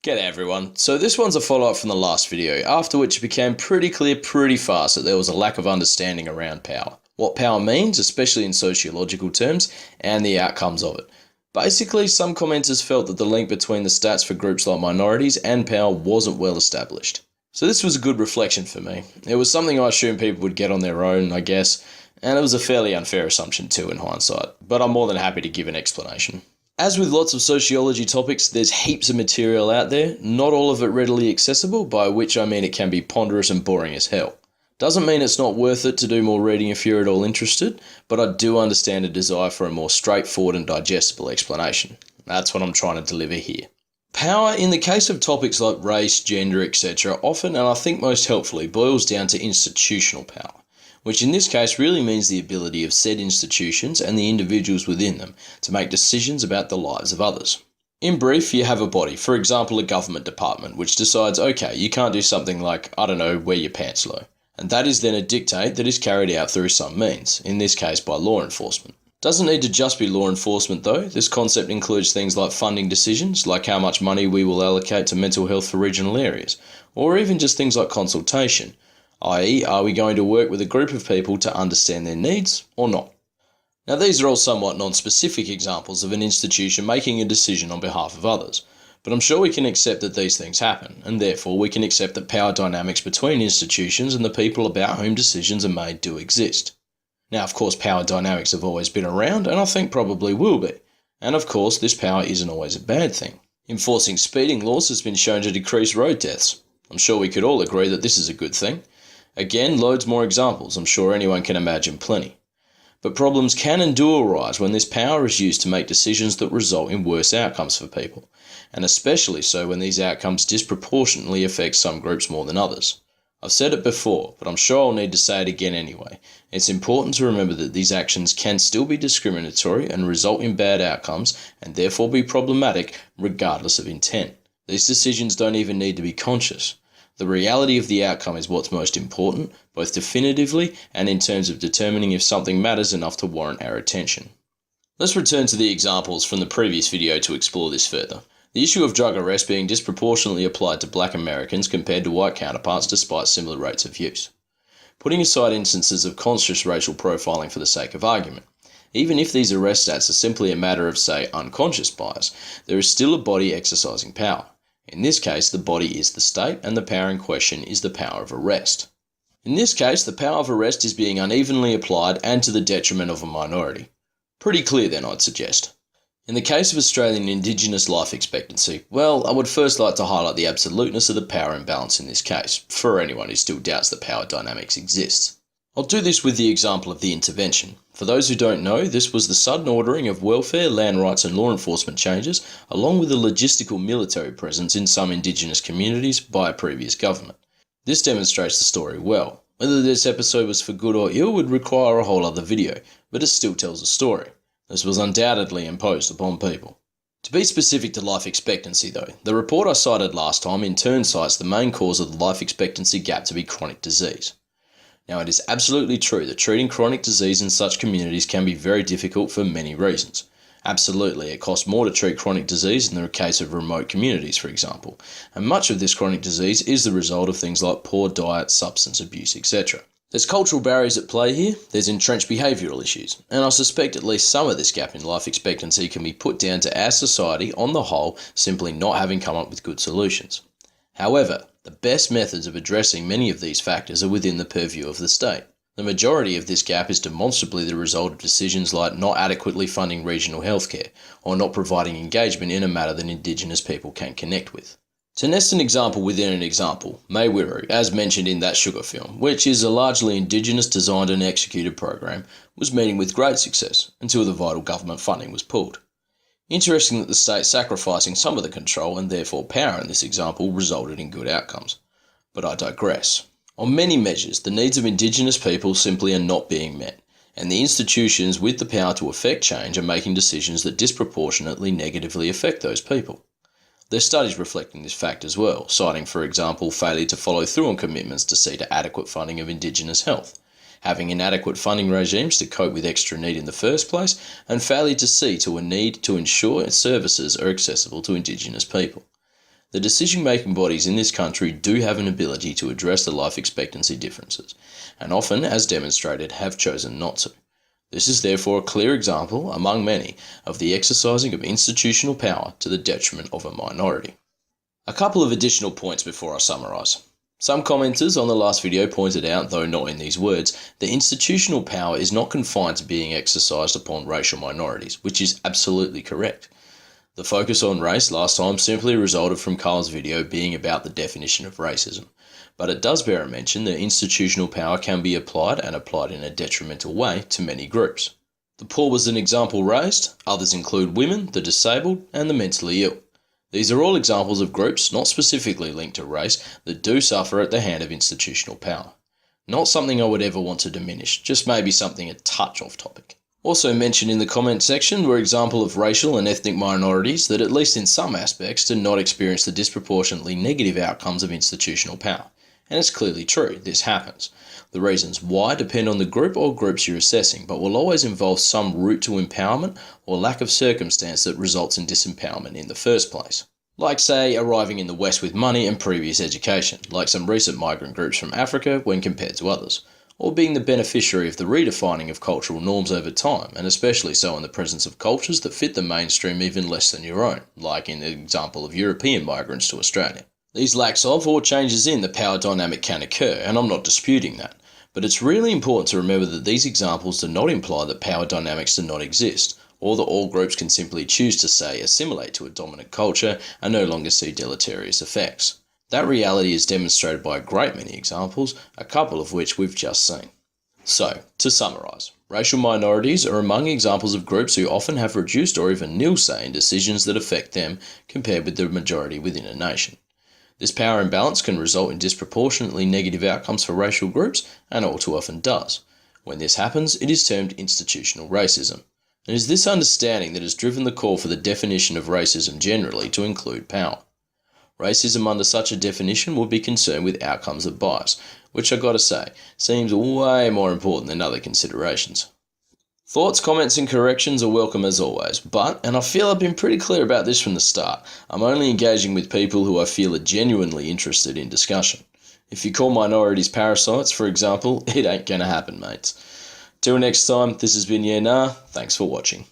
G'day everyone. So this one's a follow-up from the last video, after which it became pretty clear pretty fast that there was a lack of understanding around power. What power means, especially in sociological terms, and the outcomes of it. Basically, some commenters felt that the link between the stats for groups like minorities and power wasn't well established. So this was a good reflection for me. It was something I assumed people would get on their own, I guess, and it was a fairly unfair assumption too in hindsight, but I'm more than happy to give an explanation. As with lots of sociology topics, there's heaps of material out there, not all of it readily accessible, by which I mean it can be ponderous and boring as hell. Doesn't mean it's not worth it to do more reading if you're at all interested, but I do understand a desire for a more straightforward and digestible explanation. That's what I'm trying to deliver here. Power, in the case of topics like race, gender, etc., often, and I think most helpfully, boils down to institutional power, which in this case really means the ability of said institutions and the individuals within them to make decisions about the lives of others. In brief, you have a body, for example a government department, which decides, okay, you can't do something like, I don't know, wear your pants low. And that is then a dictate that is carried out through some means, in this case by law enforcement. Doesn't need to just be law enforcement though. This concept includes things like funding decisions, like how much money we will allocate to mental health for regional areas, or even just things like consultation, i.e. are we going to work with a group of people to understand their needs or not? Now these are all somewhat non-specific examples of an institution making a decision on behalf of others, but I'm sure we can accept that these things happen, and therefore we can accept that power dynamics between institutions and the people about whom decisions are made do exist. Now of course power dynamics have always been around, and I think probably will be, and of course this power isn't always a bad thing. Enforcing speeding laws has been shown to decrease road deaths. I'm sure we could all agree that this is a good thing. Again, loads more examples, I'm sure anyone can imagine plenty. But problems can and do arise when this power is used to make decisions that result in worse outcomes for people, and especially so when these outcomes disproportionately affect some groups more than others. I've said it before, but I'm sure I'll need to say it again anyway. It's important to remember that these actions can still be discriminatory and result in bad outcomes, and therefore be problematic regardless of intent. These decisions don't even need to be conscious. The reality of the outcome is what's most important, both definitively and in terms of determining if something matters enough to warrant our attention. Let's return to the examples from the previous video to explore this further. The issue of drug arrest being disproportionately applied to black Americans compared to white counterparts despite similar rates of use. Putting aside instances of conscious racial profiling for the sake of argument, even if these arrest stats are simply a matter of, say, unconscious bias, there is still a body exercising power. In this case, the body is the state, and the power in question is the power of arrest. In this case, the power of arrest is being unevenly applied and to the detriment of a minority. Pretty clear then, I'd suggest. In the case of Australian Indigenous life expectancy, well, I would first like to highlight the absoluteness of the power imbalance in this case, for anyone who still doubts that power dynamics exists. I'll do this with the example of the intervention. For those who don't know, this was the sudden ordering of welfare, land rights and law enforcement changes, along with a logistical military presence in some Indigenous communities by a previous government. This demonstrates the story well. Whether this episode was for good or ill would require a whole other video, but it still tells a story. This was undoubtedly imposed upon people. To be specific to life expectancy though, the report I cited last time in turn cites the main cause of the life expectancy gap to be chronic disease. Now it is absolutely true that treating chronic disease in such communities can be very difficult for many reasons. Absolutely, it costs more to treat chronic disease in the case of remote communities, for example, and much of this chronic disease is the result of things like poor diet, substance abuse, etc. There's cultural barriers at play here, there's entrenched behavioural issues, and I suspect at least some of this gap in life expectancy can be put down to our society on the whole simply not having come up with good solutions. However, the best methods of addressing many of these factors are within the purview of the state. The majority of this gap is demonstrably the result of decisions like not adequately funding regional healthcare, or not providing engagement in a matter that Indigenous people can connect with. To nest an example within an example, Maywiru, as mentioned in that Sugar film, which is a largely Indigenous designed and executed program, was meeting with great success until the vital government funding was pulled. Interesting that the state sacrificing some of the control and therefore power in this example resulted in good outcomes. But I digress. On many measures, the needs of Indigenous people simply are not being met, and the institutions with the power to effect change are making decisions that disproportionately negatively affect those people. There's studies reflecting this fact as well, citing for example failure to follow through on commitments to see to adequate funding of Indigenous health, having inadequate funding regimes to cope with extra need in the first place, and failure to see to a need to ensure services are accessible to Indigenous people. The decision-making bodies in this country do have an ability to address the life expectancy differences, and often, as demonstrated, have chosen not to. This is therefore a clear example, among many, of the exercising of institutional power to the detriment of a minority. A couple of additional points before I summarise. Some commenters on the last video pointed out, though not in these words, that institutional power is not confined to being exercised upon racial minorities, which is absolutely correct. The focus on race last time simply resulted from Carl's video being about the definition of racism, but it does bear a mention that institutional power can be applied and applied in a detrimental way to many groups. The poor was an example raised, others include women, the disabled, and the mentally ill. These are all examples of groups, not specifically linked to race, that do suffer at the hand of institutional power. Not something I would ever want to diminish, just maybe something a touch off topic. Also mentioned in the comment section were examples of racial and ethnic minorities that, at least in some aspects, do not experience the disproportionately negative outcomes of institutional power. And it's clearly true, this happens. The reasons why depend on the group or groups you're assessing, but will always involve some route to empowerment or lack of circumstance that results in disempowerment in the first place. Like, say, arriving in the West with money and previous education, like some recent migrant groups from Africa when compared to others. Or being the beneficiary of the redefining of cultural norms over time, and especially so in the presence of cultures that fit the mainstream even less than your own, like in the example of European migrants to Australia. These lacks of or changes in the power dynamic can occur, and I'm not disputing that. But it's really important to remember that these examples do not imply that power dynamics do not exist, or that all groups can simply choose to, say, assimilate to a dominant culture and no longer see deleterious effects. That reality is demonstrated by a great many examples, a couple of which we've just seen. So, to summarise, racial minorities are among examples of groups who often have reduced or even nil say in decisions that affect them compared with the majority within a nation. This power imbalance can result in disproportionately negative outcomes for racial groups, and all too often does. When this happens, it is termed institutional racism. And it is this understanding that has driven the call for the definition of racism generally to include power. Racism under such a definition would be concerned with outcomes of bias, which I gotta say, seems way more important than other considerations. Thoughts, comments and corrections are welcome as always, but, and I feel I've been pretty clear about this from the start, I'm only engaging with people who I feel are genuinely interested in discussion. If you call minorities parasites, for example, it ain't gonna happen, mates. Till next time, this has been Yeah Nah, thanks for watching.